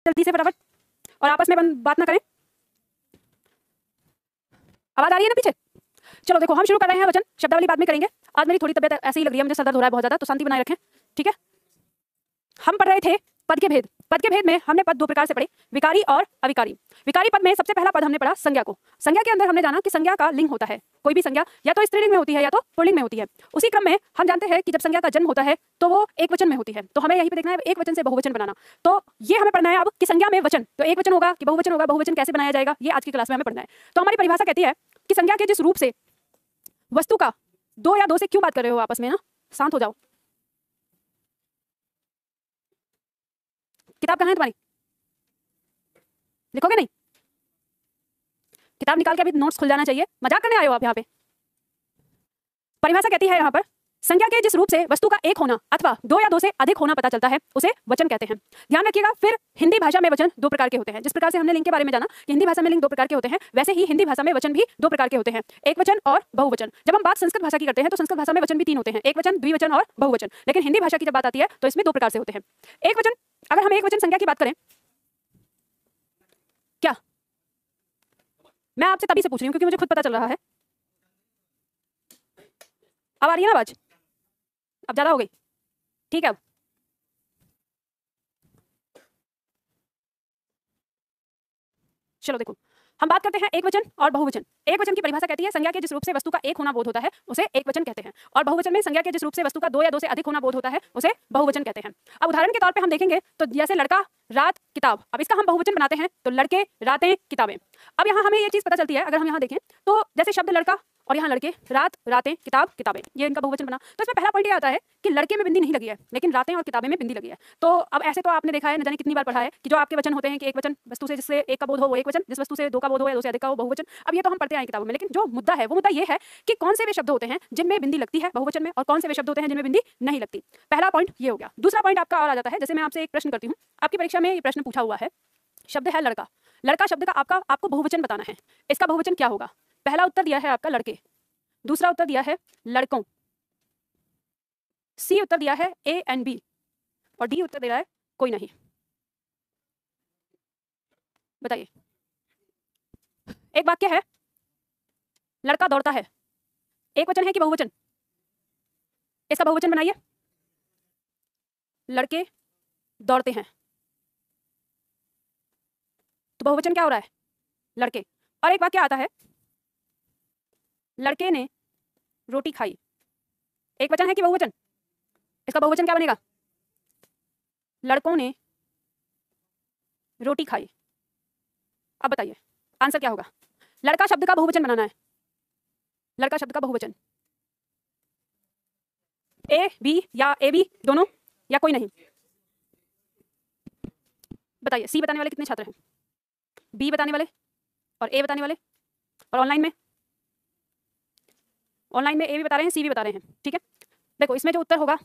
जल्दी से फटाफट, और आपस में बात ना करें। आवाज आ रही है ना पीछे? चलो देखो, हम शुरू कर रहे हैं वचन, शब्दावली बाद में करेंगे। आज मेरी थोड़ी तबियत ऐसी ही लग रही है, मुझे सर दर्द हो रहा है बहुत ज्यादा, तो शांति बनाए रखें, ठीक है। हम पढ़ रहे थे पद के भेद। पद के भेद में हमने पद दो प्रकार से पढ़े, विकारी और अविकारी। विकारी पद में सबसे पहला पद हमने पढ़ा संज्ञा को। संज्ञा के अंदर हमने जाना कि संज्ञा का लिंग होता है, कोई भी संज्ञा या तो स्त्रीलिंग में होती है या तो पुल्लिंग में होती है। उसी क्रम में हम जानते हैं कि जब संज्ञा का जन्म होता है तो वो एक वचन में होती है, तो हमें यहीं पे देखना है एक वचन से बहुवचन बनाना। तो ये हमें पढ़ना है अब कि संज्ञा में वचन तो एक वचन होगा कि बहुवचन होगा, बहुवचन कैसे बनाया जाएगा, ये आज की क्लास में हमें पढ़ना है। तो हमारी परिभाषा कहती है कि संज्ञा के जिस रूप से वस्तु का दो या दो से, क्यों बात कर रहे हो आपस में ना, शांत हो जाओ। किताब कहाँ है तुम्हारी? लिखोगे नहीं? किताब निकाल के अभी नोट्स खुल जाना चाहिए, मजाक करने आए हो आप यहाँ पे। परिभाषा कहती है यहाँ पर संज्ञा के जिस रूप से वस्तु का एक होना अथवा दो या दो से अधिक होना पता चलता है उसे वचन कहते हैं। ध्यान रखिएगा। फिर हिंदी भाषा में वचन दो प्रकार के होते हैं। जिस प्रकार से हमने लिंग के बारे में जाना कि हिंदी भाषा में लिंग दो प्रकार के होते हैं, वैसे ही हिंदी भाषा में वचन भी दो प्रकार के होते हैं, एक वचन और बहुवचन। जब हम बात संस्कृत भाषा की करते हैं तो संस्कृत भाषा में वचन भी तीन होते हैं, एक वचन, द्विवचन और बहुवचन। लेकिन हिंदी भाषा की जब बात आती है तो इसमें दो प्रकार से होते हैं। एक वचन, अगर हम एक वचन संज्ञा की बात करें, क्या मैं आपसे तभी से पूछ रही हूँ क्योंकि मुझे खुद पता चल रहा है। अब आ रही है ना आवाज? अब ज्यादा हो गई, ठीक है। अब चलो देखो, हम बात करते हैं एक वचन और बहुवचन। एक वचन की परिभाषा कहती है संज्ञा के जिस रूप से वस्तु का एक होना बोध होता है उसे एक वचन कहते हैं, और बहुवचन में संज्ञा के जिस रूप से वस्तु का दो या दो से अधिक होना बोध होता है उसे बहुवचन कहते हैं। अब उदाहरण के तौर पे हम देखेंगे तो जैसे लड़का, रात, किताब। अब इसका हम बहुवचन बनाते हैं तो लड़के, रातें, किताबें। अब यहाँ हमें ये चीज पता चलती है, अगर हम यहाँ देखें तो जैसे शब्द लड़का और यहाँ लड़के, रात, रातें, किताब, किताबें, ये इनका बहुवचन बना। तो इसमें पहला पॉइंट ये आता है कि लड़के में बिंदी नहीं लगी है लेकिन रातें और किताबें में बिंदी लगी है। तो अब ऐसे तो आपने देखा है, न जाने कितनी बार पढ़ा है कि जो आपके वचन होते हैं कि एक वचन वस्तु से जिससे एक का बोध हो वो एक वचन, जिस वस्तु से दो का बोध हो या दो से अधिक का वो बहुवचन। अब ये तो हम पढ़ते हैं किताबों में, लेकिन जो मुद्दा है वो मुद्दा ये है कि कौन से वे शब्द होते हैं जिनमें बिंदी लगती है बहुवचन में और कौन से वे शब्द होते हैं जिनमें बिंदी नहीं लगती। पहला पॉइंट ये हो गया। दूसरा पॉइंट आपका और आ जाता है, जैसे मैं आपसे एक प्रश्न करती हूँ, आपकी परीक्षा में ये प्रश्न पूछा हुआ है, शब्द है लड़का। लड़का शब्द का आपको बहुवचन बताना है, इसका बहुवचन क्या होगा? पहला उत्तर दिया है आपका लड़के, दूसरा उत्तर दिया है लड़कों, सी उत्तर दिया है ए एंड बी, और डी उत्तर दे रहा है कोई नहीं। बताइए। एक वाक्य है, लड़का दौड़ता है, एक वचन है कि बहुवचन? इसका बहुवचन बनाइए। लड़के दौड़ते हैं, तो बहुवचन क्या हो रहा है? लड़के। और एक वाक्य आता है, लड़के ने रोटी खाई, एक वचन है कि बहुवचन? इसका बहुवचन क्या बनेगा? लड़कों ने रोटी खाई। अब बताइए आंसर क्या होगा? लड़का शब्द का बहुवचन बनाना है, लड़का शब्द का बहुवचन, ए बी या ए बी दोनों या कोई नहीं? बताइए। सी बताने वाले कितने छात्र हैं? बी बताने वाले और ए बताने वाले? और ऑनलाइन में? ऑनलाइन में ए भी बता रहे हैं, सी भी बता रहे हैं, ठीक है। देखो इसमें जो उत्तर होगा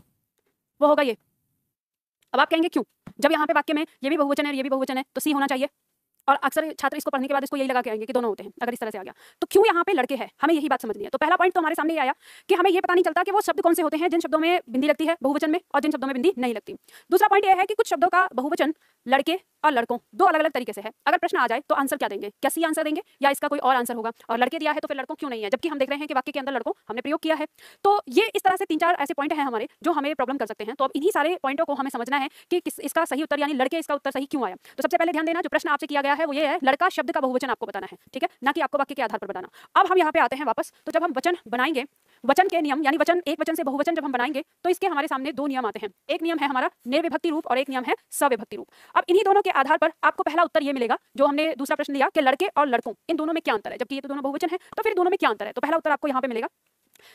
वो होगा ये। अब आप कहेंगे क्यों? जब यहाँ पे वाक्य में ये भी बहुवचन है और ये भी बहुवचन है तो सी होना चाहिए, और अक्सर छात्र इसको पढ़ने के बाद इसको यही लगा के आएंगे कि दोनों होते हैं। अगर इस तरह से आ गया तो क्यों यहाँ पे लड़के हैं, हमें यही बात समझनी है। तो पहला पॉइंट तो हमारे सामने ये आया कि हमें ये पता नहीं चलता कि वो शब्द कौन से होते हैं जिन शब्दों में बिंदी लगती है बहुवचन में और जिन शब्दों में बिंदी नहीं लगती। दूसरा पॉइंट ये है कि कुछ शब्दों का बहुवचन लड़के और लड़कों दो अलग अलग तरीके से है। अगर प्रश्न आ जाए तो आंसर क्या देंगे? क्या सी आंसर देंगे या इसका कोई और आंसर होगा? और लड़के दिया है तो फिर लड़कों क्यों नहीं है, जबकि हम देख रहे हैं कि वाक्य के अंदर लड़कों हमने प्रयोग किया है। तो ये इस तरह से तीन चार ऐसे पॉइंट हैं हमारे जो हमें प्रॉब्लम कर सकते हैं। तो अब इन्हीं सारे पॉइंटों को हमें समझना है कि इसका सही उत्तर यानी लड़के इसका उत्तर सही क्यों आया। तो सबसे पहले ध्यान देना, जो प्रश्न आपसे किया गया है वो ये है, लड़का शब्द का बहुवचन आपको बताना है, ठीक है, ना कि आपको वाक्य के आधार पर बताना। अब हम यहाँ पे आते हैं वापस। तो जब हम वचन बनाएंगे, वचन के नियम यानी वचन एक वचन से बहुवचन जब हम बनाएंगे तो इसके हमारे सामने दो नियम आते हैं। एक नियम है हमारा निर्विभक्ति रूप और एक नियम है सविभक्ति रूप। अब इन्हीं दोनों के आधार पर आपको पहला उत्तर ये मिलेगा जो हमने दूसरा प्रश्न दिया कि लड़के और लड़कों इन दोनों में क्या अंतर है, जबकि ये तो दोनों बहुवचन है तो फिर दोनों में क्या अंतर है। तो पहला उत्तर आपको यहाँ पे मिलेगा।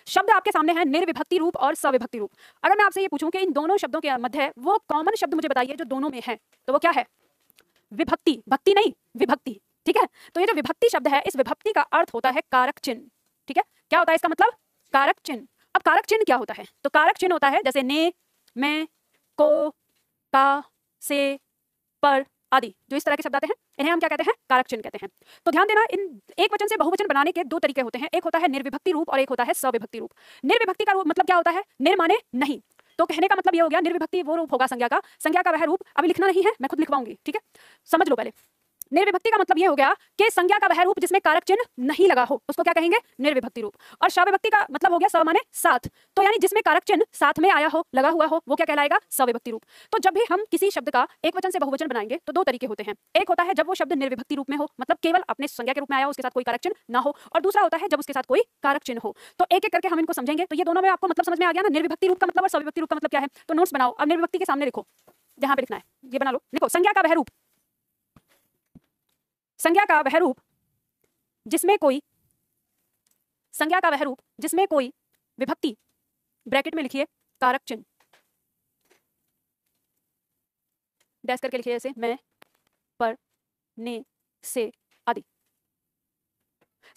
शब्द आपके सामने है निर्विभक्ति रूप और सविभक्ति रूप। अगर मैं आपसे ये पूछूं कि इन दोनों शब्दों के मध्य वो कॉमन शब्द मुझे बताइए जो दोनों में है, तो वो क्या है? विभक्ति, भक्ति नहीं विभक्ति, ठीक है। तो ये जो विभक्ति शब्द है, इस विभक्ति का अर्थ होता है कारक चिन्ह, ठीक है। क्या होता है इसका मतलब? कारक चिन्ह। अब कारक चिन्ह क्या होता है? तो कारक चिन्ह होता है जैसे ने, मैं, को, का, से, पर आदि, जो इस तरह के शब्द आते हैं इन्हें हम क्या कहते हैं? कारक चिन्ह कहते हैं। तो ध्यान देना, इन एक वचन से बहुवचन बनाने के दो तरीके होते हैं, एक होता है निर्विभक्ति रूप और एक होता है सविभक्ति रूप। निर्विभक्ति का रूप मतलब क्या होता है? निर माने नहीं, तो कहने का मतलब ये हो गया निर्विभक्ति वो रूप होगा संज्ञा का वह रूप, अभी लिखना नहीं है, मैं खुद लिखवाऊंगी, ठीक है, समझ लो पहले। निर्विभक्ति का मतलब ये हो गया कि संज्ञा का वह रूप जिसमें कारक चिन्ह नहीं लगा हो, उसको क्या कहेंगे, निर्विभक्ति रूप। और सविभक्ति का मतलब हो गया स माने साथ, तो यानी जिसमें कारक चिन्ह साथ में आया हो, लगा हुआ हो, वो क्या कहलाएगा, सविभक्ति रूप। तो जब भी हम किसी शब्द का एक वचन से बहुवचन बनाएंगे तो दो तरीके होते हैं। एक होता है जब वो शब्द निर्विभक्ति रूप में हो, मतलब केवल अपने संज्ञा के रूप में आया हो, उसके साथ कोई कारक चिन्ह ना हो, और दूसरा होता है जब उसके साथ कोई कारक चिन्ह हो। तो एक एक करके हम इनको समझेंगे। तो ये दोनों में आपको मतलब समझ में आ गया ना, निर्विभक्ति रूप का मतलब और सविभक्ति रूप का मतलब क्या है। तो नोट्स बनाओ, अब निर्विभक्ति के सामने लिखो, जहां पे लिखना है ये बना लो, लिखो संज्ञा का वह रूप, संज्ञा का वह रूप जिसमें कोई, संज्ञा का वह रूप जिसमें कोई विभक्ति, ब्रैकेट में लिखिए कारक चिन्ह, डैश करके लिखिए ऐसे, मैं, पर, ने, से आदि।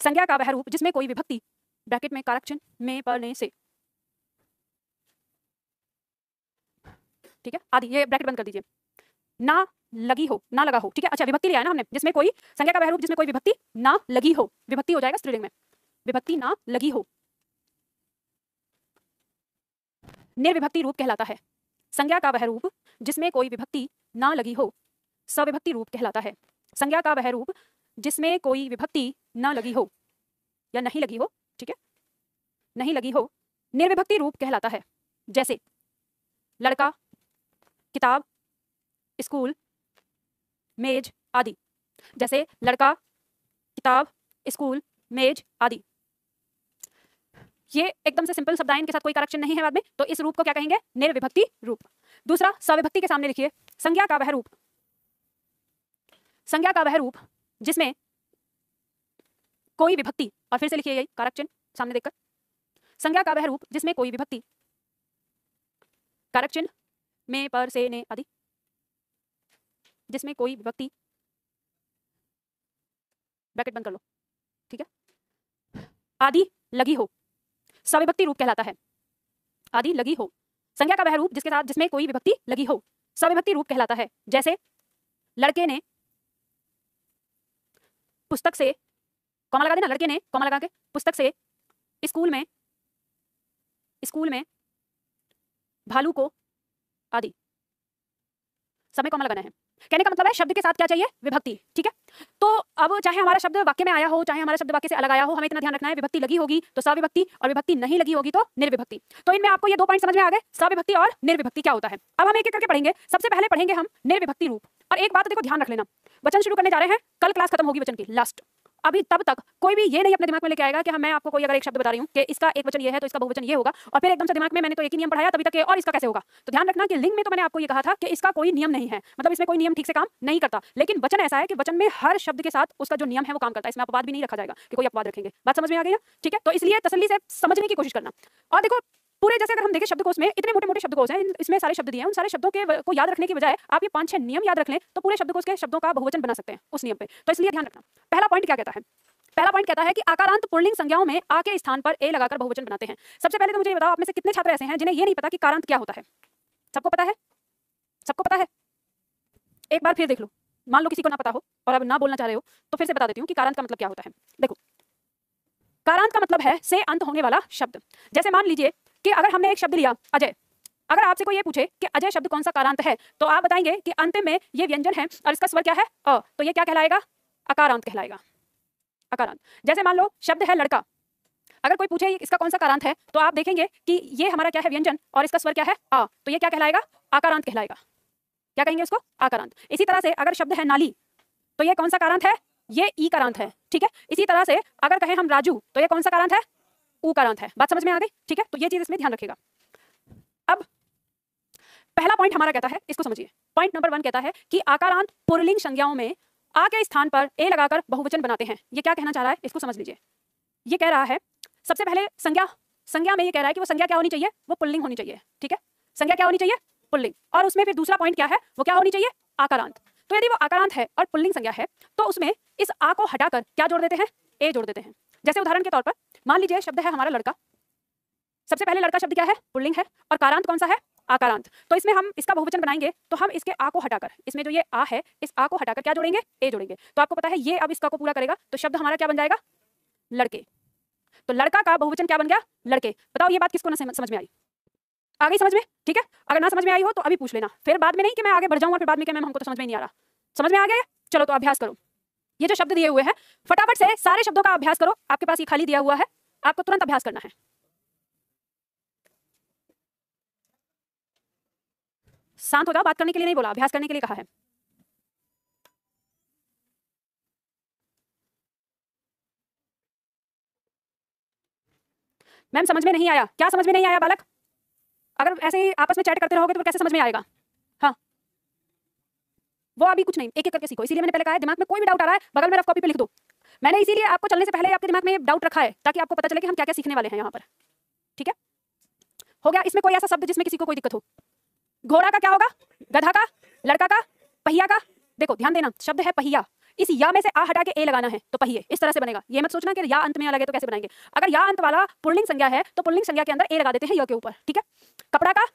संज्ञा का वह रूप जिसमें कोई विभक्ति, ब्रैकेट में कारक चिन्ह, में, पर, ने, से, ठीक है, आदि, ये ब्रैकेट बंद कर दीजिए, ना लगी हो, ना लगा हो, ठीक है। अच्छा, विभक्ति लिया है ना हमने, जिसमें कोई, संज्ञा का वह रूप जिसमें कोई विभक्ति ना लगी हो, विभक्ति हो जाएगा स्त्रीलिंग में, विभक्ति ना लगी हो, निर्विभक्ति रूप कहलाता है। संज्ञा का वह रूप जिसमें कोई विभक्ति ना लगी हो, सविभक्ति रूप कहलाता है। संज्ञा का वह रूप जिसमें कोई विभक्ति ना लगी हो या नहीं लगी हो, ठीक है, नहीं लगी हो, निर्विभक्ति रूप कहलाता है। जैसे लड़का, किताब, स्कूल, मेज आदि। जैसे लड़का, किताब, स्कूल, मेज आदि। ये एकदम से सिंपल शब्द आए, इनके साथ कोई कारक चिन्ह नहीं है बाद में, तो इस रूप को क्या कहेंगे, निर्विभक्ति रूप। दूसरा, सविभक्ति के सामने लिखिए संज्ञा का वह रूप, संज्ञा का वह रूप जिसमें कोई विभक्ति, और फिर से लिखिए यही कारक चिन्ह सामने देखकर, संज्ञा का वह रूप जिसमें कोई विभक्ति, कारक चिन्ह, में, पर, से, ने आदि, जिसमें कोई विभक्ति, ब्रैकेट बंद कर लो, ठीक है, आदि लगी हो, सविभक्ति रूप कहलाता है। आदि लगी हो, संज्ञा का वह रूप जिसके साथ जिसमें कोई विभक्ति लगी हो, सविभक्ति रूप कहलाता है। जैसे लड़के ने पुस्तक से, कॉमा लगा देना, लड़के ने कॉमा लगा के पुस्तक से स्कूल में भालू को आदि, सब में कॉमा लगाना है। कहने का मतलब है शब्द के साथ क्या चाहिए, विभक्ति, ठीक है। तो अब चाहे हमारा शब्द वाक्य में आया हो, चाहे हमारा शब्द वाक्य से अलग आया हो, हमें इतना ध्यान रखना है, विभक्ति लगी होगी तो सविभक्ति, और विभक्ति नहीं लगी होगी तो निर्विभक्ति। तो इनमें आपको ये दो पॉइंट समझ में आ गए, सविभक्ति और निर्विभक्ति क्या होता है। अब हम एक एक करके पढ़ेंगे। सबसे पहले पढ़ेंगे हम निर्विभक्ति रूप। और एक बात देखो, ध्यान रख लेना, वचन शुरू करने जा रहे हैं, कल क्लास खत्म होगी वचन की लास्ट। अभी तब तक कोई भी ये नहीं अपने दिमाग में लेके आएगा कि मैं आपको कोई अगर एक शब्द बता रही हूँ कि इसका एक वचन ये है तो इसका बहुवचन ये होगा, और फिर एकदम से दिमाग में मैंने तो एक ही नियम पढ़ाया तभी तक और इसका कैसे होगा। तो ध्यान रखना कि लिंग में तो मैंने आपको ये कहा था कि इसका कोई नियम नहीं है, मतलब इसमें कोई नियम ठीक से काम नहीं करता। लेकिन वचन ऐसा है कि वचन में हर शब्द के साथ उसका जो नियम है वो काम करता है। इसमें अपवाद भी नहीं रखा जाएगा कि कोई अपवाद रखेंगे। बात समझ में आ गई है, ठीक है। तो इसलिए तसल्ली से समझने की कोशिश करना। और देखो पूरे, जैसे अगर हम देखें शब्दकोश में इतने मोटे मोटे शब्दकोश हैं, इसमें सारे शब्द दिए हैं, उन सारे शब्दों के को याद रखने की बजाय आप ये 5-6 नियम याद रख लें तो पूरे शब्दकोश के शब्दों का बहुवचन बना सकते हैं उस नियम पे। तो इसलिए ध्यान रखना। पहला पॉइंट क्या कहता है, पहला पॉइंट कहता है कि आकारांत पुल्लिंग संज्ञाओं में आ के स्थान पर ए लगाकर बहुवचन बनाते हैं। सबसे पहले तो मुझे ये बताओ, आप में से कितने छात्र ऐसे हैं जिन्हें ये नहीं पता कि कारांत क्या होता है। सबको पता है, सबको पता है। एक बार फिर देख लो, मान लो किसी को ना पता हो और अब ना बोलना चाह रहे हो तो फिर से बता देती हूँ कि कारांत का मतलब क्या होता है। देखो, कारांत का मतलब है से अंत होने वाला शब्द। जैसे मान लीजिए कि अगर हमने एक शब्द लिया अजय, अगर आपसे कोई ये पूछे कि अजय शब्द कौन सा कारांत है तो आप बताएंगे कि अंतिम में ये व्यंजन है और इसका स्वर क्या है अ, तो ये क्या कहलाएगा, अकारांत कहलाएगा, अकारांत। जैसे मान लो शब्द है लड़का, अगर कोई पूछे इसका कौन सा कारांत है तो आप देखेंगे कि ये हमारा क्या है, व्यंजन, और इसका स्वर क्या है आ, तो ये क्या कहलाएगा, आकारांत कहलाएगा। क्या कहेंगे उसको, आकारांत। इसी तरह से अगर शब्द है नाली तो ये कौन सा कारांत है, ये ई कारांत है, ठीक है। इसी तरह से अगर कहें हम राजू तो ये कौन सा कारांत है, ऊ कारांत है। बात समझ में आ गई, ठीक है। तो ये चीज इसमें ध्यान रखिएगा। अब पहला पॉइंट हमारा कहता है, इसको समझिए, पॉइंट नंबर 1 कहता है कि आकारांत पुल्लिंग संज्ञाओं में आ के स्थान पर ए लगाकर बहुवचन बनाते हैं। ये क्या कहना चाह रहा है, इसको समझ लीजिए। ये कह रहा है सबसे पहले संज्ञा में ये कह रहा है कि वो संज्ञा क्या होनी चाहिए, वो पुल्लिंग होनी चाहिए, ठीक है। संज्ञा क्या होनी चाहिए, पुल्लिंग। और उसमें फिर दूसरा पॉइंट क्या है, वो क्या होनी चाहिए, आकारांत। तो यदि वो आकारांत है और पुल्लिंग संज्ञा है तो उसमें इस आ को हटाकर क्या जोड़ देते हैं, ए जोड़ देते हैं। जैसे उदाहरण के तौर पर मान लीजिए शब्द है हमारा लड़का, सबसे पहले लड़का शब्द क्या है, पुल्लिंग है, और कारांत कौन सा है, आकारांत। तो इसमें हम इसका बहुवचन बनाएंगे तो हम इसके आ को हटाकर, इसमें जो ये आ है इस आ को हटाकर क्या जोड़ेंगे, ए जोड़ेंगे। तो आपको पता है ये अब इसका को पूरा करेगा तो शब्द हमारा क्या बन जाएगा, लड़के। तो लड़का का बहुवचन क्या बन गया, लड़के। बताओ ये बात किसको ना समझ में आई, आ गई समझ में? ठीक है, अगर ना समझ में आई हो तो अभी पूछ लेना, फिर बाद में नहीं कि मैं आगे बढ़ जाऊंगा फिर बाद में कि मैम हमको तो समझ में नहीं आ रहा। समझ में आ गया? चलो तो अभ्यास करो। ये जो शब्द दिए हुए हैं फटाफट से सारे शब्दों का अभ्यास करो। आपके पास ये खाली दिया हुआ है, आपको तुरंत अभ्यास करना है। शांत हो जाओ, बात करने के लिए नहीं बोला, अभ्यास करने के लिए कहा है। मैम समझ में नहीं आया, क्या समझ में नहीं आया बालक? अगर ऐसे ही आपस में चैट करते रहोगे तो कैसे समझ में आएगा? हाँ, वो अभी कुछ नहीं, एक एक करके सीखो। इसीलिए मैंने पहले कहा है दिमाग में कोई भी डाउट आ रहा है बगल में रफ कॉपी पे लिख दो। मैंने इसीलिए आपको चलने से पहले आपके दिमाग में डाउट रखा है ताकि आपको पता चले कि हम क्या क्या सीखने वाले हैं यहाँ पर। ठीक है, हो गया? इसमें कोई ऐसा शब्द जिसमें किसी को कोई दिक्कत हो? घोड़ा का क्या होगा? गधा का, लड़का का, पहिया का। देखो ध्यान देना, शब्द है पहिया, इस या में से आ हटा के ए लगाना है तो पहिए, इस तरह से बनेगा। ये मत सोचना कि या अंत में आ लगे तो कैसे बनाएंगे। अगर या अंत वाला पुल्लिंग संज्ञा है तो पुल्लिंग संज्ञा के अंदर ए लगा देते हैं य के ऊपर। ठीक है, कपड़ा का,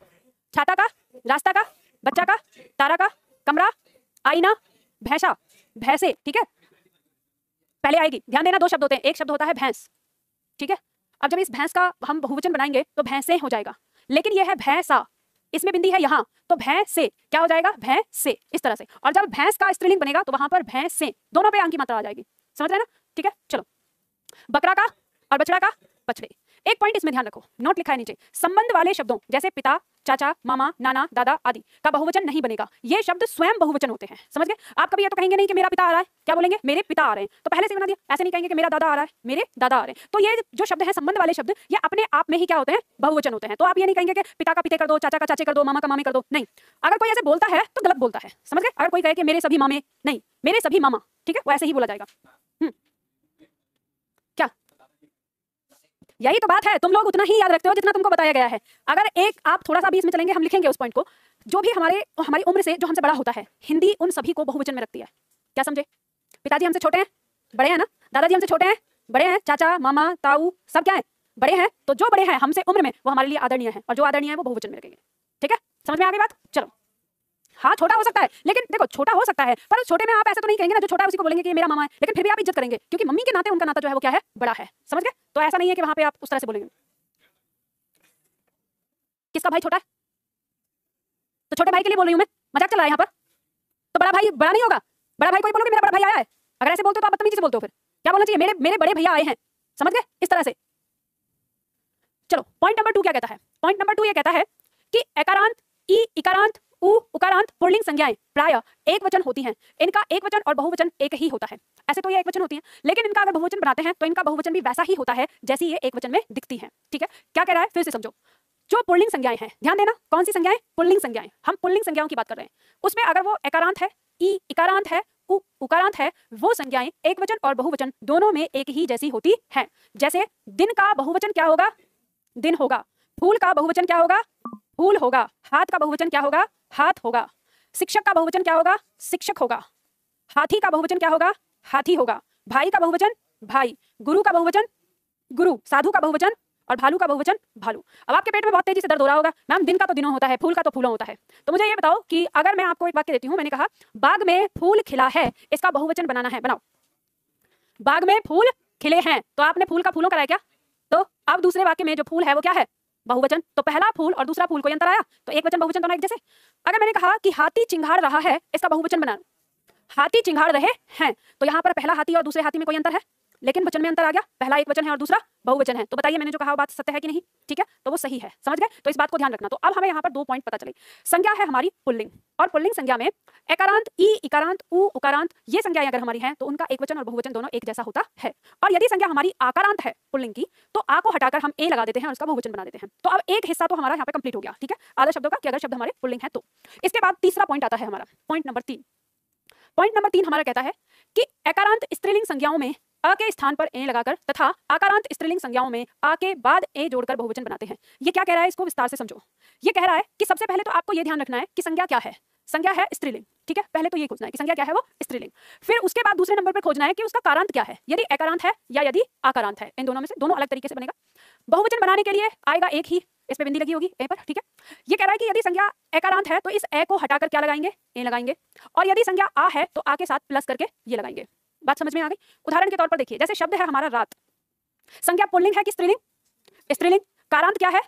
छाता का, रास्ता का, बच्चा का, तारा का, कमरा, आईना, भैंसा, भैंसे। ठीक है, पहले आएगी, ध्यान देना। दो शब्द होते हैं, एक शब्द होता है भैंस। ठीक है, अब जब इस भैंस का हम बहुवचन बनाएंगे तो भैंसे हो जाएगा, लेकिन यह है भैंसा, इसमें बिंदी है यहाँ, तो भैंस से क्या हो जाएगा? भैंस से, इस तरह से। और जब भैंस का स्त्रीलिंग बनेगा तो वहां पर भैंस से, दोनों पे अंक की मात्रा आ जाएगी। समझ रहे ना? ठीक है, चलो। बकरा का और बछड़ा का, बछड़े। एक पॉइंट इसमें ध्यान रखो, नोट लिखा है नीचे, संबंध वाले शब्दों जैसे पिता, चाचा, मामा, नाना, दादा आदि का बहुवचन नहीं बनेगा। ये शब्द स्वयं बहुवचन होते हैं। समझ गए? आप कभी ये तो कहेंगे नहीं कि मेरा पिता आ रहा है, क्या बोलेंगे? मेरे पिता आ रहे हैं, तो पहले से बना दिया। ऐसे नहीं कहेंगे कि मेरा दादा आ रहा है, मेरे दादा आ रहे हैं। तो ये जो शब्द है संबंध वाले शब्द, ये अपने आप में ही क्या होते हैं? बहुवचन होते हैं। तो आप ये नहीं कहेंगे कि पिता का पिते कर दो, चाचा का चाचे कर दो, मामा का मामे कर दो, नहीं। अगर कोई ऐसे बोलता है तो गलत बोलता है। समझ गए? अगर कोई कहे कि मेरे सभी मामे, नहीं, मेरे सभी मामा, ठीक है, वो ऐसे ही बोला जाएगा। क्या? यही तो बात है, तुम लोग उतना ही याद रखते हो जितना तुमको बताया गया है। अगर एक आप थोड़ा सा भी इसमें चलेंगे, हम लिखेंगे उस पॉइंट को, जो भी हमारी उम्र से जो हमसे बड़ा होता है, हिंदी उन सभी को बहुवचन में रखती है। क्या समझे? पिताजी हमसे छोटे हैं, बड़े हैं ना, दादाजी हमसे छोटे हैं, बड़े हैं, चाचा, मामा, ताऊ, सब क्या है? बड़े हैं। तो जो बड़े हैं हमसे उम्र में वो हमारे लिए आदरणीय है, और जो आदरणीय है वो बहुवचन में रखेंगे। ठीक है, समझ में आ गई बात? चलो। हाँ, छोटा हो सकता है, लेकिन देखो छोटा हो सकता है, पर छोटे में आप ऐसा तो नहीं कहेंगे ना, जो छोटा है उसी को बोलेंगे कि ये मेरा मामा है, लेकिन फिर भी आप इज्जत करेंगे क्योंकि मम्मी के नाते उनका नाता जो है वो क्या है? बड़ा है। समझ गए? तो ऐसा नहीं है कि वहां पे आप उस तरह से बोलेंगे। किसका भाई छोटा है? तो छोटे भाई के लिए बोल रही हूँ मैं, मजाक चल रहा है यहाँ पर। तो बड़ा भाई बड़ा नहीं होगा? बड़ा भाई कोई बोलोगे मेरा बड़ा भाई आया है, अगर ऐसे बोलते हो तो आप बदतमीजी से बोलते हो। फिर क्या बोलना चाहिए? मेरे मेरे बड़े भैया आए हैं। समझ गए? इस तरह से। चलो, पॉइंट नंबर 2 क्या कहता है? पॉइंट नंबर 2 ये कहता है कि एकारांत, ई, इकारांत, उ, उकारांत पुल्लिंग संज्ञाएं प्रायः एक वचन होती हैं। इनका एक वचन और बहुवचन एक ही होता है। ऐसे तो ये एक वचन होती हैं, लेकिन इनका अगर बहुवचन बनाते हैं तो इनका बहुवचन भी वैसा ही होता है जैसी ये एक वचन में दिखती है। ठीक है, क्या कह रहा है फिर से समझो। जो पुल्लिंग संज्ञाएं हैं, ध्यान देना, कौन सी संज्ञाएं? पुल्लिंग संज्ञाएं। हम पुल्लिंग संज्ञाओं की बात कर रहे हैं। उसमें अगर वो एकारांत है, ई इकारांत है, उ उकारांत है, वो संज्ञाएं एक वचन और बहुवचन दोनों में एक ही जैसी होती है। जैसे दिन का बहुवचन क्या होगा? दिन होगा। फूल का बहुवचन क्या होगा? फूल होगा। हाथ का बहुवचन क्या होगा? हाथ होगा। शिक्षक का बहुवचन क्या होगा? शिक्षक होगा। हाथी का बहुवचन क्या होगा? हाथी होगा। भाई का बहुवचन भाई। गुरु का बहुवचन गुरु। साधु का बहुवचन और भालू का बहुवचन भालू। अब आपके पेट में बहुत तेजी से दर्द हो रहा होगा, मैम दिन का तो दिनों होता है, फूल का तो फूलों होता है। तो मुझे ये बताओ कि अगर मैं आपको एक वाक्य देती हूँ, मैंने कहा बाग में फूल खिला है, इसका बहुवचन बनाना है, बनाओ। बाग में फूल खिले हैं, तो आपने फूल का फूलों कराया क्या? तो अब दूसरे वाक्य में जो फूल है वो क्या है? बहुवचन। तो पहला फूल और दूसरा फूल कोई अंतर आया? तो एक वचन बहुवचन दोनों एक जैसे। अगर मैंने कहा कि हाथी चिंघाड़ रहा है, इसका बहुवचन बना, हाथी चिंघाड़ रहे हैं, तो यहाँ पर पहला हाथी और दूसरे हाथी में कोई अंतर है? लेकिन वचन में अंतर आ गया, पहला एक वचन है और दूसरा बहुवचन है। तो बताइए मैंने जो कहा बात सत्य है कि नहीं? ठीक है, तो वो सही है। समझ गए? तो इस बात को ध्यान रखना। तो अब हमें यहाँ पर 2 पॉइंट पता चले। संज्ञा है हमारी पुल्लिंग, और पुल्लिंग संज्ञा में एकारांत, ई इकारांत, उ उकारांत, ये संज्ञाएं अगर हमारी हैं तो उनका एक वचन और बहुवचन दोनों एक जैसा होता है। और यदि संज्ञा हमारी आकारांत है पुल्लिंग की, तो आ को हटाकर हम ए लगा देते हैं और उसका बहुवचन बना देते हैं। तो अब एक हिस्सा तो हमारा यहाँ पे कंप्लीट हो गया। ठीक है, आधा शब्दों का कि अगर शब्द हमारे पुल्लिंग है तो। इसके बाद तीसरा पॉइंट आता है हमारा, पॉइंट नंबर 3। पॉइंट नंबर 3 हमारा कहता है कि एकारांत स्त्रीलिंग संज्ञाओं में अ के स्थान पर ए लगाकर तथा आकारांत स्त्रीलिंग संज्ञाओं में आ के बाद ए जोड़कर बहुवचन बनाते हैं। ये क्या कह रहा है, इसको विस्तार से समझो। ये कह रहा है कि सबसे पहले तो आपको ये ध्यान रखना है कि संज्ञा क्या है। संज्ञा है स्त्रीलिंग। ठीक है, पहले तो ये खोजना है कि संज्ञा क्या है, वो स्त्रीलिंग। फिर उसके बाद दूसरे नंबर पर खोजना है कि उसका कारांत क्या है, यदि एकारांत है या यदि आकारांत है। इन दोनों में से दोनों अलग तरीके से बनेगा। बहुवचन बनाने के लिए आएगा एक ही, इस पे बिंदी लगी होगी ए पर। ठीक है, ये कह रहा है कि यदि संज्ञा एकारांत है तो इस ए को हटाकर क्या लगाएंगे? ए लगाएंगे। और यदि संज्ञा आ है तो आ के साथ प्लस करके ये लगाएंगे। बात समझ में आ गई? उदाहरण के तौर पर देखिए, जैसे शब्द है हमारा रात, संज्ञा पुल्लिंग है कि स्त्रीलिंग? स्त्रीलिंग। कारांत क्या है?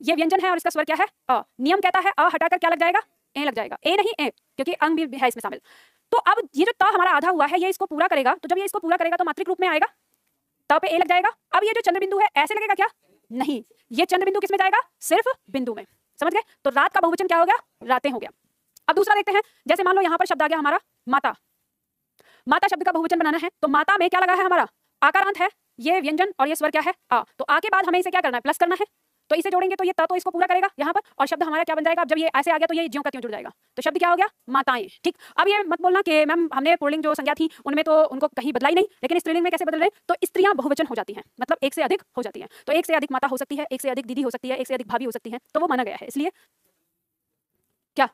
ये व्यंजन है और इसका स्वर क्या है अ। नियम कहता है अ हटाकर क्या लग जाएगा, ए लग जाएगा, ए नहीं ए, क्योंकि अंग भी है इसमें शामिल। तो अब ये जो त हमारा आधा हुआ है ये इसको पूरा करेगा, तो जब ये इसको पूरा करेगा तो मात्रिक रूप में आएगा, त पे ए लग जाएगा। अब ये जो चंद्र बिंदु है ऐसे लगेगा क्या, नहीं, ये चंद्र बिंदु किसमें जाएगा, सिर्फ बिंदु में, समझ गए। तो रात का बहुवचन क्या हो गया, रातें हो गया। अब दूसरा देखते हैं, जैसे मान लो यहाँ पर शब्द आ गया हमारा माता, माता शब्द का बहुवचन बनाना है तो माता में क्या लगा है हमारा, आकारांत है, ये व्यंजन और ये स्वर क्या है आ, तो आ के बाद हमें इसे क्या करना है, प्लस करना है, तो इसे जोड़ेंगे तो ये त तो इसको पूरा करेगा यहाँ पर, और शब्द हमारा क्या बन जाएगा, अब जब ये ऐसे आ गया तो ये ज्यों का त्यों जुड़ जाएगा, तो शब्द क्या हो गया, माताएं। ठीक, अब ये मत बोलना कि मैम हमने पुल्लिंग जो संज्ञा थी उनमें तो उनको कहीं बदला ही नहीं, लेकिन स्त्रीलिंग में कैसे बदल रहे, तो स्त्रियां बहुवचन हो जाती हैं, मतलब एक से अधिक हो जाती हैं, तो एक से अधिक माता हो सकती है, एक से अधिक दीदी हो सकती है, एक से अधिक भाभी हो सकती है, तो वो माना गया है। इसलिए क्या,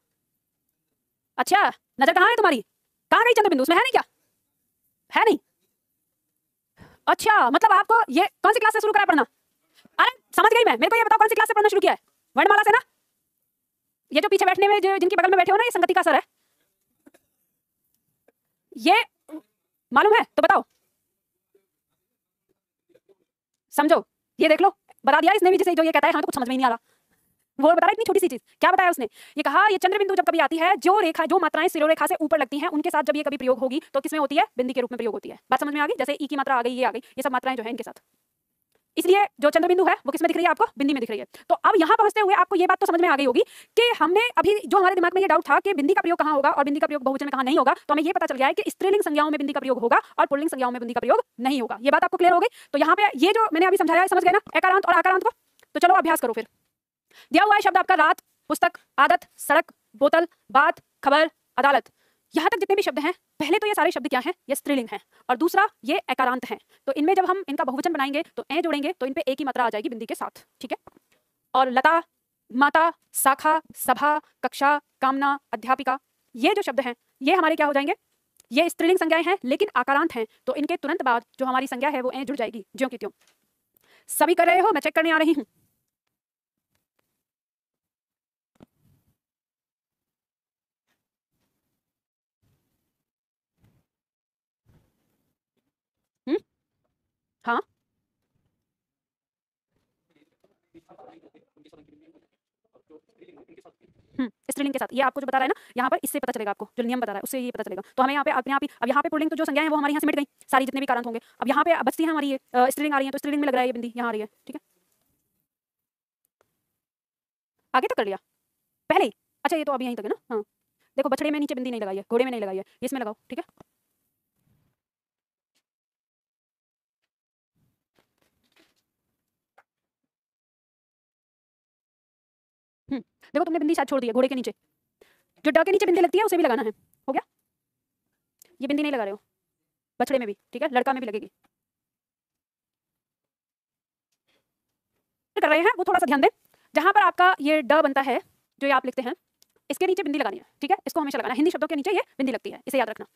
अच्छा नजर कहाँ है तुम्हारी, कहाँ गई चंद्र बिंदु, उसमें है नहीं क्या, है नहीं, अच्छा मतलब आपको ये कौन सी क्लास से शुरू करा पढ़ना, अरे समझ गई मैं, मेरे को ये बताओ कौन सी क्लास से पढ़ना शुरू किया है, वर्णमाला से ना, ये जो पीछे बैठने में जो जिनके बगल में बैठे हो ना, ये संगति का सर है, ये मालूम है तो बताओ, समझो, ये देख लो, बता दिया इसने भी, जिसे जो ये कहता है हाँ तो कुछ समझ में ही नहीं आ रहा, वो बता रहा इतनी छोटी सी चीज, क्या बताया उसने, ये कहा ये चंद्र बिंदु जब कभी आती है, जो रेखा जो मात्राएं शिरोरेखा से ऊपर लगती हैं उनके साथ जब ये कभी प्रयोग होगी तो किसमें होती है, बिंदी के रूप में प्रयोग होती है। बात समझ में आ गई, जैसे ई की मात्रा आ गई, ये आ गई, ये सब मात्राएं जो है इनके साथ, इसलिए जो चंद्र बिंदु है वो किसमें दिख रही है आपको, बिंदी में दिख रही है। तो अब यहाँ पहुंचते हुए आपको ये बात तो समझ में आ गई होगी कि हमने अभी जो हमारे दिमाग में ये डाउट था कि बिंदी का प्रयोग कहाँ होगा और बिंदी का प्रयोग बहुवचन में कहाँ नहीं होगा, तो हमें ये पता चल गया है कि स्त्रीलिंग संज्ञाओं में बिंदी का प्रयोग होगा और पुल्लिंग संज्ञाओं में बिंदी का प्रयोग नहीं होगा। ये बात आपको क्लियर हो गई। तो यहाँ पे ये जो मैंने अभी समझाया समझ गए ना, एकारांत और आकारांत को। तो चलो अभ्यास करो फिर। दिया हुआ है शब्द आपका रात, पुस्तक, आदत, सड़क, बोतल, बात, खबर, अदालत। यहाँ तक जितने भी शब्द हैं, पहले तो ये सारे शब्द क्या हैं, ये स्त्रीलिंग हैं, और दूसरा ये एकारांत हैं। तो इनमें जब हम इनका बहुवचन बनाएंगे तो ए जोड़ेंगे तो इन पे एक ही मात्रा आ जाएगी बिंदी के साथ, ठीक है। और लता, माता, शाखा, सभा, कक्षा, कामना, अध्यापिका, ये जो शब्द हैं ये हमारे क्या हो जाएंगे, ये स्त्रीलिंग संज्ञाएं हैं लेकिन आकारांत हैं, तो इनके तुरंत बाद जो हमारी संज्ञा है वो ए जुड़ जाएगी ज्यों की त्यों। सभी कर रहे हो, मैं चेक करने आ रही हूँ। हाँ स्त्रीलिंग के साथ, ये आपको जो बता रहा है ना यहाँ पर, इससे पता चलेगा आपको, जो नियम बता रहा है उससे ये पता चलेगा। तो हमें यहाँ पे अपने आप ही, अब यहाँ पे पुल्लिंग तो जो संज्ञाएं हैं वो हमारे यहाँ से मिट गई सारी, जितने भी कारण होंगे। अब यहाँ पे बचती है हमारी ये स्त्रीलिंग आ रही है, तो स्त्रीलिंग में लग रहा है ये बिंदी यहाँ आ रही है, ठीक है। आगे तक कर लिया पहले ही, अच्छा ये तो अभी यहीं तक है ना। हाँ देखो, बछड़े में नीचे बिंदी नहीं लगाई है, घोड़े में नहीं लगाई है, इसमें लगाओ, ठीक है। देखो तुमने बिंदी शायद छोड़ दी है घोड़े के नीचे, जो ड के नीचे बिंदी लगती है उसे भी लगाना है, हो गया। ये बिंदी नहीं लगा रहे हो, बछड़े में भी, ठीक है, लड़का में भी लगेगी। कर रहे हैं वो थोड़ा सा ध्यान दें, जहां पर आपका ये ड बनता है जो ये आप लिखते हैं, इसके नीचे बिंदी लगानी है, ठीक है, इसको हमेशा लगाना है, हिंदी शब्दों के नीचे ये बिंदी लगती है, इसे याद रखना।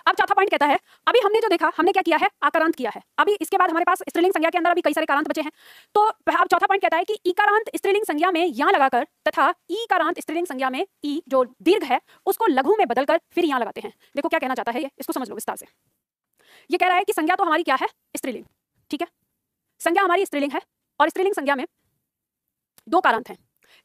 अब चौथा पॉइंट कहता है, अभी हमने जो देखा, हमने क्या किया है, आकारांत किया है। अभी इसके बाद हमारे पास स्त्रीलिंग संज्ञा के अंदर अभी कई सारे कारांत बचे हैं। तो अब चौथा पॉइंट कहता है कि ईकारांत स्त्रीलिंग संज्ञा में या लगाकर तथा ईकारांत स्त्रीलिंग संज्ञा में ई जो दीर्घ है उसको लघु में बदलकर फिर यहाँ लगाते हैं। देखो क्या कहना चाहता है ये, इसको समझ लो विस्तार से। ये कह रहा है कि संज्ञा तो हमारी क्या है, स्त्रीलिंग, ठीक है, संज्ञा हमारी स्त्रीलिंग है, और स्त्रीलिंग संज्ञा में दो कारांत हैं,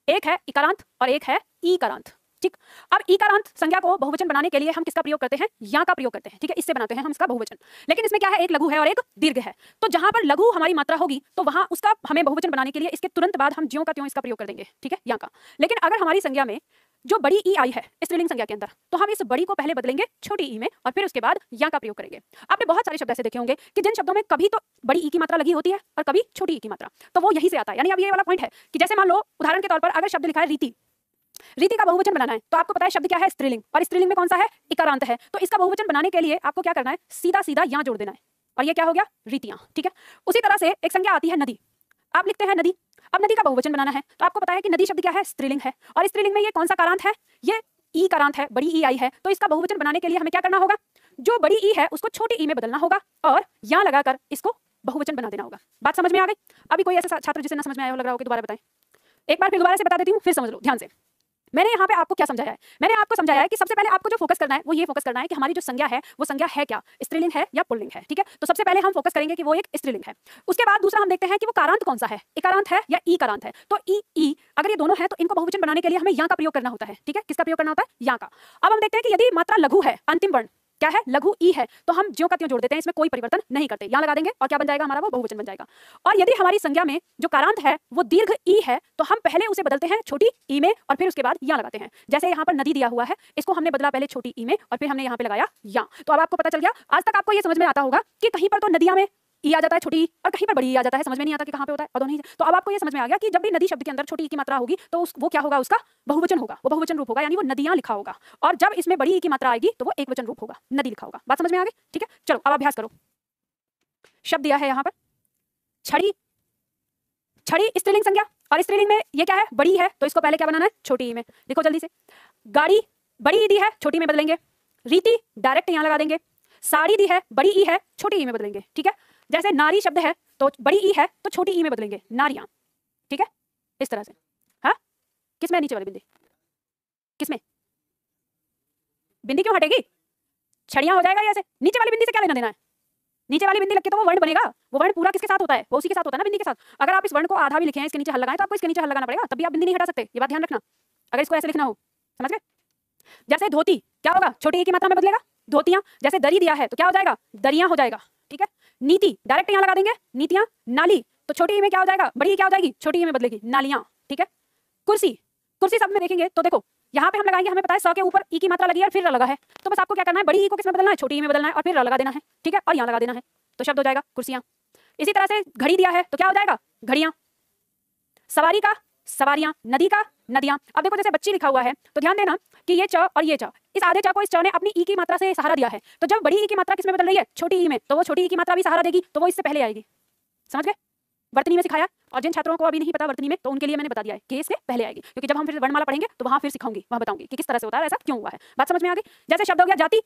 एक है इकारांत और एक है ईकारांत, ठीक। अब ईकारांत संज्ञा को बहुवचन बनाने के लिए हम किसका प्रयोग करते हैं, या का प्रयोग करते हैं, ठीक है, इससे बनाते हैं हम इसका बहुवचन। लेकिन इसमें क्या है, एक लघु है और एक दीर्घ है, तो जहां पर लघु हमारी मात्रा होगी तो वहां उसका हमें बहुवचन बनाने के लिए इसके तुरंत बाद हम ज्यों का त्यों इसका प्रयोग कर देंगे, ठीक है, या का। लेकिन अगर हमारी संज्ञा में जो बड़ी ई आई है स्त्रीलिंग संज्ञा के अंदर, तो हम इस बड़ी को पहले बदलेंगे छोटी ई में और फिर उसके बाद या का प्रयोग करेंगे। आपने बहुत सारे शब्द ऐसे देखे होंगे कि जिन शब्दों में कभी तो बड़ी ई की मात्रा लगी होती है और कभी छोटी ई की मात्रा, तो वो यही से आता है। यानी अब ये वाला पॉइंट है कि जैसे मान लो उदाहरण के तौर पर अगर शब्द लिखा है रीति, रीति का बहुवचन बनाना है, तो आपको पता है शब्द क्या है, स्त्रीलिंग, और स्त्रीलिंग में कौन सा है, इकारांत है। तो इसका बहुवचन बनाने के लिए आपको क्या करना है, सीधा सीधा यहाँ जोड़ देना है, और ये क्या हो गया, रीतियां, ठीक है। उसी तरह से एक संज्ञा आती है नदी, आप लिखते हैं नदी, अब नदी का बहुवचन बनाना है तो आपको पता है कि नदी शब्द क्या है, स्त्रीलिंग है, और स्त्रीलिंग में ये कौन सा कारांत है, ये ई कारांत है, बड़ी ई आई है। तो इसका बहुवचन बनाने के लिए हमें क्या करना होगा, जो बड़ी ई है उसको छोटी ई में बदलना होगा और यहाँ लगाकर इसको बहुवचन बना देना होगा। बात समझ में आ गई। अभी कोई ऐसा छात्र जिसे ना समझ में आया हो, लग रहा हो कि दोबारा बताएं, एक बार फिर दोबारा से बता देती हूँ, फिर समझ लो ध्यान से। मैंने यहाँ पे आपको क्या समझाया है? मैंने आपको समझाया है कि सबसे पहले आपको जो फोकस करना है वो ये फोकस करना है कि हमारी जो संज्ञा है वो संज्ञा है क्या, स्त्रीलिंग है या पुल्लिंग है। ठीक है, तो सबसे पहले हम फोकस करेंगे कि वो एक स्त्रीलिंग है। उसके बाद दूसरा हम देखते हैं कि वो कारांत कौन सा है, इकारांत है या ईकारांत है। तो ई अगर ये दोनों है तो इनको बहुवचन बनाने के लिए हमें या का प्रयोग करना होता है। ठीक है, किसका प्रयोग करना होता है? या का। अब हम देखते हैं कि यदि मात्रा लघु है, अंतिम वर्ण क्या है? लघु ई है, तो हम ज्यों का त्यों जोड़ देते हैं, इसमें कोई परिवर्तन नहीं करते, यहाँ लगा देंगे और क्या बन जाएगा हमारा? वो बहुवचन बन जाएगा। और यदि हमारी संज्ञा में जो कारांत है वो दीर्घ ई है तो हम पहले उसे बदलते हैं छोटी ई में और फिर उसके बाद यहाँ लगाते हैं। जैसे यहाँ पर नदी दिया हुआ है, इसको हमने बदला पहले छोटी ई में और फिर हमने यहाँ पे लगाया या। तो अब आपको पता चल गया, आज तक आपको ये समझ में आता होगा कि कहीं पर तो नदियां में ई आ जाता है छोटी ई और कहीं पर बड़ी ई आ जाता है, समझ में नहीं आता कि कहाँ पे होता है और दोनों ही। तो अब आपको ये समझ में आ गया कि जब भी नदी शब्द के अंदर छोटी ई की मात्रा होगी तो वो क्या होगा? उसका बहुवचन होगा, वो बहुवचन रूप होगा, यानी वो नदियां लिखा होगा। और जब इसमें बड़ी ई की मात्रा आएगी तो वो एक वचन रूप होगा, नदी लिखा होगा। बात समझ में आ गई? ठीक है, चलो अब अभ्यास करो। शब्द दिया है यहाँ पर छड़ी, छड़ी स्त्रीलिंग संज्ञा और स्त्रीलिंग में ये क्या है? बड़ी है, तो इसको पहले क्या बनाना है? छोटी ई में। देखो जल्दी से, गाड़ी बड़ी ई दी है, छोटी में बदलेंगे। रीति डायरेक्ट यहाँ लगा देंगे। साड़ी दी है, बड़ी ई है, छोटी ई में बदलेंगे। ठीक है, जैसे नारी शब्द है तो बड़ी ई है तो छोटी ई में बदलेंगे, नारियां। ठीक है, इस तरह से। हाँ, किसमें नीचे वाली बिंदी? किसमें बिंदी क्यों हटेगी? छड़ियां हो जाएगा ऐसे। नीचे वाली बिंदी से क्या लेना देना है? नीचे वाली बिंदी लग के तो वो वर्ण बनेगा, वो वर्ण पूरा किसके साथ होता है? वो उसी के साथ होता है ना, बिंदी के साथ। अगर आप इस वर्ण को आधा भी लिखे हैं, इसके नीचे हल लगाएं तो आपको इसके नीचे हल लगाना पड़ेगा, तभी आप बिंदी नहीं हटा सकते। ये बात ध्यान रखना, अगर इसको ऐसे लिखना हो। समझ गए? जैसे धोती क्या होगा? छोटी ई की मात्रा में बदलेगा, धोतियां। जैसे दरी दिया है तो क्या हो जाएगा? दरियां हो जाएगा। ठीक है, नीति डायरेक्ट यहाँ लगा देंगे, नीतियां। नाली तो छोटी ई में क्या हो जाएगा? बड़ी ई क्या हो जाएगी? छोटी ई में बदलेगी, नालियां। ठीक है, कुर्सी, कुर्सी शब्द में देखेंगे तो देखो यहाँ पे हम लगाएंगे, हमें पता है 100 के ऊपर ई की मात्रा लगी है और फिर र लगा है, तो बस आपको क्या करना है? बड़ी ई को किसमें बदलना है? छोटी ई में बदलना है और फिर र लगा देना है। ठीक है, और यहाँ लगा देना है, तो शब्द हो जाएगा कुर्सियां। इसी तरह से घड़ी दिया है तो क्या हो जाएगा? घड़ियां। सवारी का सवारियां, नदी का नदियां। अब देखो जैसे बच्ची लिखा हुआ है तो ध्यान देना कि ये च और ये च, इस आधे च को इस च ने अपनी ई की मात्रा से सहारा दिया है, तो जब बड़ी ई की मात्रा किसमें बदल रही है? छोटी ई में, तो वो छोटी ई की मात्रा भी सहारा देगी, तो वो इससे पहले आएगी। समझ गए? वर्तनी में सिखाया, और जिन छात्रों को अभी नहीं पता वर्तनी में तो उनके लिए मैंने बता दिया है कि इससे पहले आएगी, क्योंकि जब हम फिर वर्णमाला पढ़ेंगे तो वहां फिर सिखाऊंगी, वहां बताऊंगी कि किस तरह से होता है, ऐसा क्यों हुआ है। बात समझ में आ गई? जैसे शब्द हो गया जाति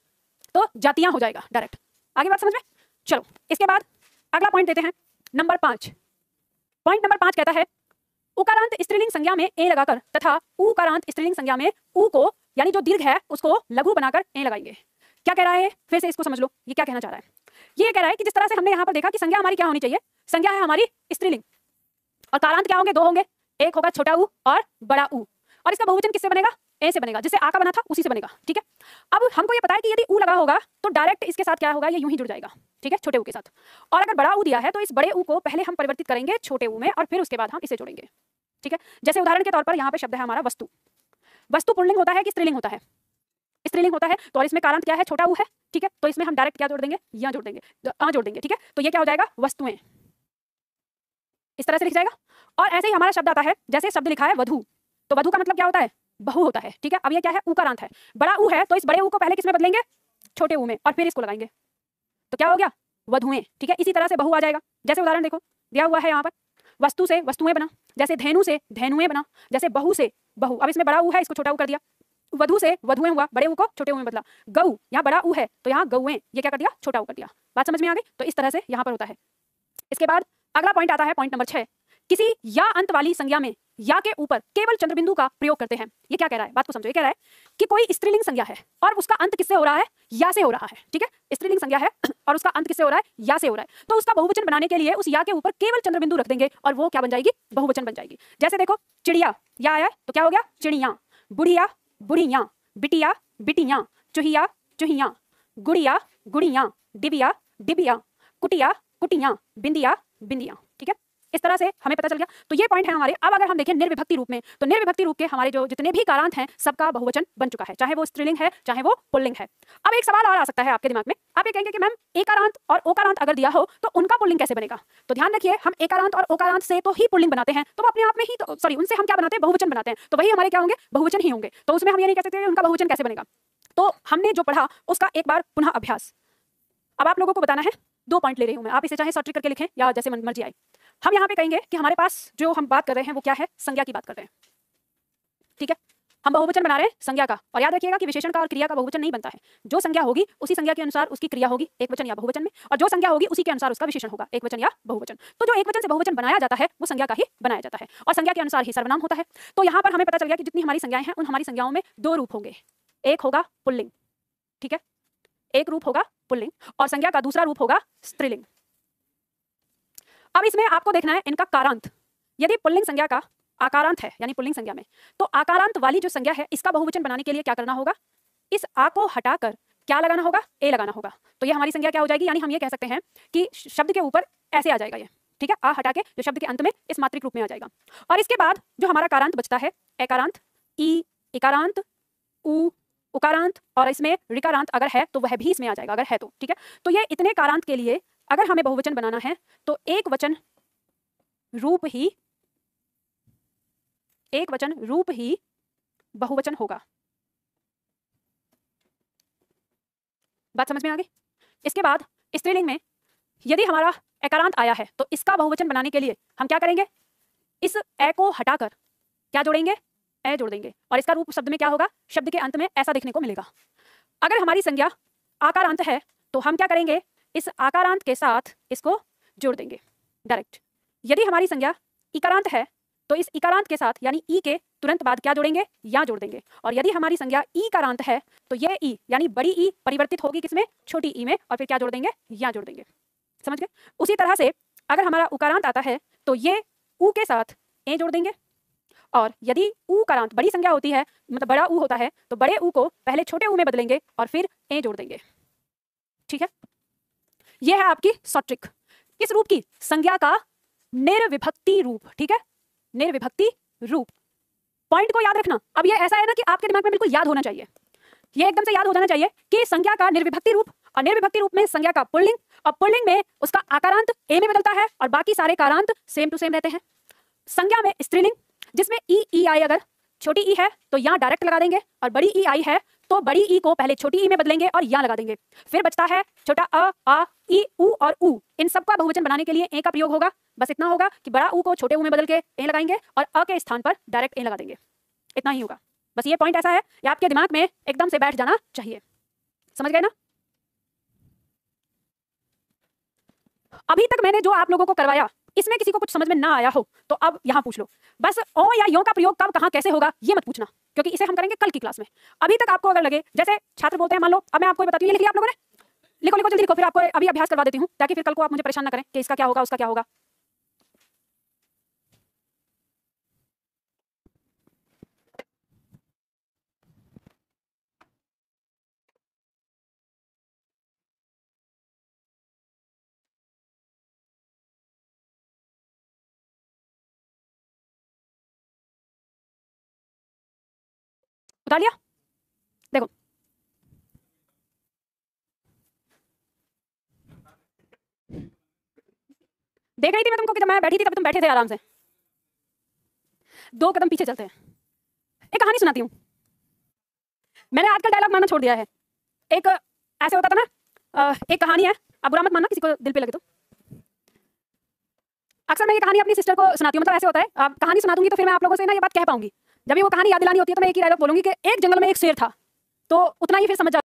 तो जातियां हो जाएगा डायरेक्ट। आगे बात समझ में? चलो इसके बाद अगला पॉइंट देते हैं, नंबर 5। पॉइंट नंबर 5 कहता है उकारांत स्त्रीलिंग संज्ञा में ए लगाकर तथा उकारांत स्त्रीलिंग संज्ञा में उ को यानी जो दीर्घ है उसको लघु बनाकर ए लगाएंगे। क्या कह रहा है? फिर से इसको समझ लो, ये क्या कहना चाह रहा है? ये कह रहा है कि जिस तरह से हमने यहाँ पर देखा कि संज्ञा हमारी क्या होनी चाहिए, संज्ञा है हमारी स्त्रीलिंग, और कारांत क्या होंगे? 2 होंगे, एक होगा छोटा ऊ और बड़ा ऊ, और इसका बहुवचन किससे बनेगा? ए से बनेगा, जिससे आ का बना था उसी से बनेगा। ठीक है, अब हमको ये पता है कि यदि ऊ लगा होगा तो डायरेक्ट इसके साथ क्या होगा? ये यूं ही जुड़ जाएगा। ठीक है, छोटे ऊ के साथ। और अगर बड़ा ऊ दिया है तो इस बड़े ऊ को पहले हम परिवर्तित करेंगे छोटे ऊ में और फिर उसके बाद हम इसे जोड़ेंगे। ठीक है, जैसे उदाहरण के तौर पर यहाँ पे शब्द है हमारा वस्तु। वस्तु पुल्लिंग होता है कि स्त्रीलिंग होता है? स्त्रीलिंग होता है, तो और इसमें कारांत क्या है? छोटा ऊ है। ठीक है, तो इसमें हम डायरेक्ट क्या जोड़ देंगे? या जोड़ देंगे, आ जोड़ देंगे। ठीक है, तो ये क्या हो जाएगा? वस्तुएं। इस तरह से लिख जाएगा। और ऐसे ही हमारा शब्द आता है, जैसे शब्द लिखा है वधु, तो वधु का मतलब क्या होता है? बहु होता है। ठीक है, अब ये क्या है? उकारांत है, बड़ा ऊ है, तो इस बड़े ऊ को पहले किसमें बदलेंगे? छोटे ऊ में, और फिर इसको लगाएंगे, तो क्या हो गया? वधुएं। ठीक है, इसी तरह से बहु आ जाएगा। जैसे उदाहरण देखो दिया हुआ है यहाँ पर, वस्तु से वस्तुएं बना, जैसे धेनु से धेनुएं बना, जैसे बहु से बहु। अब इसमें बड़ा ऊ है, इसको छोटा ऊ कर दिया। वधु से वधुएं हुआ, बड़े ऊ को छोटे ऊ में बदला। गऊ, यहाँ बड़ा ऊ है तो यहाँ गौएं, ये क्या कर दिया? छोटा ऊ कर दिया। बात समझ में आ गई? तो इस तरह से यहाँ पर होता है। इसके बाद अगला पॉइंट आता है, पॉइंट नंबर 6। किसी या अंत वाली संज्ञा में या के ऊपर केवल चंद्रबिंदु का प्रयोग करते हैं। ये क्या कह रहा है? बात को समझो। ये कह रहा है कि कोई स्त्रीलिंग संज्ञा है और उसका अंत किससे हो रहा है? या से हो रहा है। ठीक है, स्त्रीलिंग संज्ञा है और उसका अंत किससे हो रहा है? या से हो रहा है, तो उसका बहुवचन बनाने के लिए उस या के ऊपर केवल चंद्रबिंदु रख देंगे और वो क्या बन जाएगी? बहुवचन बन जाएगी। जैसे देखो चिड़िया, या आया तो क्या हो गया? चिड़िया। बुढ़िया, बुढ़िया। बिटिया, बिटियां। चुहिया, चुहियां। गुड़िया, गुड़ियां। डिबिया, डिबिया। कुटिया, कुटियां। बिंदिया, बिंदिया। ठीक है, इस तरह से हमें पता चल गया। तो ये पॉइंट है हमारे। अब अगर हम देखें निर्विभक्ति रूप में, तो निर्विभक्ति रूप के हमारे जो जितने भी कारांत हैं सबका बहुवचन बन चुका है, चाहे वो स्त्रीलिंग है चाहे वो पुल्लिंग है। अब एक सवाल और आ सकता है आपके दिमाग में, आप ये कहेंगे कि मैम एकारांत और ओकारांत अगर दिया हो तो उनका पुल्लिंग कैसे बनेगा? तो ध्यान रखिए, हम एकारांत और ओकारांत से तो ही पुल्लिंग बनाते हैं, तो अपने आप में ही तो सॉरी उनसे हम क्या बनाते हैं? बहुवचन बनाते हैं, तो वही हमारे क्या होंगे? बहुवचन ही होंगे। तो उसमें हम ये नहीं कह सकते उनका बहुवचन कैसे बनेगा। तो हमने जो पढ़ा उसका एक बार पुनः अभ्यास। अब आप लोगों को बताना है, 2 पॉइंट ले रही हूं मैं, आप इसे चाहे शॉर्ट ट्रिक करके लिखें या जैसे मर्जी आए। हम यहाँ पे कहेंगे कि हमारे पास जो हम बात कर रहे हैं वो क्या है? संज्ञा की बात कर रहे हैं। ठीक है, हम बहुवचन बना रहे हैं संज्ञा का, और याद रखिएगा कि विशेषण का और क्रिया का बहुवचन नहीं बनता है। जो संज्ञा होगी उसी संज्ञा के अनुसार उसकी क्रिया होगी एकवचन या बहुवचन में, और जो संज्ञा होगी उसी के अनुसार उसका विशेषण होगा एकवचन या बहुवचन। तो जो एकवचन से बहुवचन बनाया जाता है वो संज्ञा का ही बनाया जाता है, और संज्ञा के अनुसार ही सर्वनाम होता है। तो यहाँ पर हमें पता चल गया कि जितनी हमारी संज्ञाएं हैं उन हमारी संज्ञाओं में दो रूप होंगे, एक होगा पुल्लिंग, ठीक है, एक रूप होगा पुल्लिंग, और संज्ञा का दूसरा रूप होगा स्त्रीलिंग। अब इसमें आपको देखना है इनका कारांत। यदि पुल्लिंग संज्ञा का आकारांत है, यानी पुल्लिंग संज्ञा में, तो आकारांत वाली जो संज्ञा है इसका बहुवचन बनाने के लिए क्या करना होगा, इस आ को हटाकर क्या लगाना होगा, ए लगाना होगा। तो ये हमारी संज्ञा क्या हो जाएगी, यानी हम ये कह सकते हैं कि शब्द के ऊपर ऐसे आ जाएगा ये, ठीक है, आ हटा के जो शब्द के अंत में इस मात्रिक रूप में आ जाएगा। और इसके बाद जो हमारा कारांत बचता है, एकारांत, ई, इकारांत, उ, उकारांत, और इसमें ऋकारांत अगर है तो वह भी इसमें आ जाएगा, अगर है तो, ठीक है। तो ये इतने कारांत के लिए अगर हमें बहुवचन बनाना है तो एक वचन रूप ही बहुवचन होगा। बात समझ में आ गई। इसके बाद स्त्रीलिंग में यदि हमारा एकारांत आया है तो इसका बहुवचन बनाने के लिए हम क्या करेंगे, इस ए को हटाकर क्या जोड़ेंगे, ए जोड़ देंगे, और इसका रूप शब्द में क्या होगा, शब्द के अंत में ऐसा देखने को मिलेगा। अगर हमारी संज्ञा आकारांत है तो हम क्या करेंगे, इस आकारांत के साथ इसको जोड़ देंगे डायरेक्ट। यदि हमारी संज्ञा इकारांत है तो इस इकारांत के साथ यानी ई के तुरंत बाद क्या जोड़ेंगे, या जोड़ देंगे। और यदि हमारी संज्ञा ई कारांत है तो ये ई यानी बड़ी ई परिवर्तित होगी किसमें, छोटी ई में, और फिर क्या जोड़ देंगे, या जोड़ देंगे। समझ गए। उसी तरह से अगर हमारा उकारांत आता है तो ये ऊ के साथ ए जोड़ देंगे, और यदि ऊ कारांत बड़ी संज्ञा होती है, मतलब बड़ा ऊ होता है, तो बड़े ऊ को पहले छोटे ऊ में बदलेंगे और फिर ए जोड़ देंगे, ठीक है। यह है आपकी शॉर्ट ट्रिक इस रूप की संज्ञा का निर्विभक्ति रूप, ठीक है, निर्विभक्ति रूप। पॉइंट को याद रखना। अब ये ऐसा है ना कि आपके दिमाग में बिल्कुल याद होना चाहिए, ये एकदम से याद हो जाना चाहिए कि संज्ञा का निर्विभक्ति रूप, और निर्विभक्ति रूप में संज्ञा का पुल्लिंग, और पुल्लिंग में उसका आकारांत ए में बदलता है और बाकी सारे कारांत सेम टू सेम रहते हैं। संज्ञा में स्त्रीलिंग जिसमें ई आई अगर छोटी ई है तो यहाँ डायरेक्ट लगा देंगे, और बड़ी ई आई है तो बड़ी ई को पहले छोटी ई में बदलेंगे और यहाँ लगा देंगे। फिर बचता है छोटा अ, आ, ई, उ और उ। इन सब का बहुवचन बनाने के लिए ए का प्रयोग होगा। बस इतना होगा कि बड़ा उ को छोटे उ में बदल के ए लगाएंगे और अ के स्थान पर डायरेक्ट ए लगा देंगे। इतना ही होगा। बस ये पॉइंट ऐसा है, ये आपके दिमाग में एकदम से बैठ जाना चाहिए। समझ गए ना। अभी तक मैंने जो आप लोगों को करवाया इसमें किसी को कुछ समझ में ना आया हो तो अब यहाँ पूछ लो। बस ओ या यो का प्रयोग कब कहाँ कैसे होगा ये मत पूछना, क्योंकि इसे हम करेंगे कल की क्लास में। अभी तक आपको अगर लगे, जैसे छात्र बोलते हैं, मान लो अब मैं आपको बताती हूँ, ये लिख लिया आप लोगों ने, लिखो लिखो जल्दी लिखो, फिर आपको अभी अभ्यास करवा देती हूँ ताकि फिर कल को आप मुझे परेशान ना करें कि इसका क्या होगा उसका क्या होगा। उतार लिया, देखो देख रही थी मैं तुमको कि जब मैं बैठी थी तब तुम बैठे थे आराम से। 2 कदम पीछे चलते हैं। एक कहानी सुनाती हूँ। मैंने आजकल डायलॉग मारना छोड़ दिया है। एक ऐसे होता था ना, एक कहानी है, अब बुरा मत मानना किसी को दिल पे लगे तो। अक्सर मैं ये कहानी अपनी सिस्टर को सुनाती हूँ, मतलब ऐसे होता है, अब कहानी सुना दूंगी तो फिर मैं आप लोगों से ना ये बात कह पाऊंगी। जब भी वो कहानी याद दिलानी होती है तो मैं एक ही डायलॉग बोलूंगी कि एक जंगल में एक शेर था, तो उतना ही फिर समझ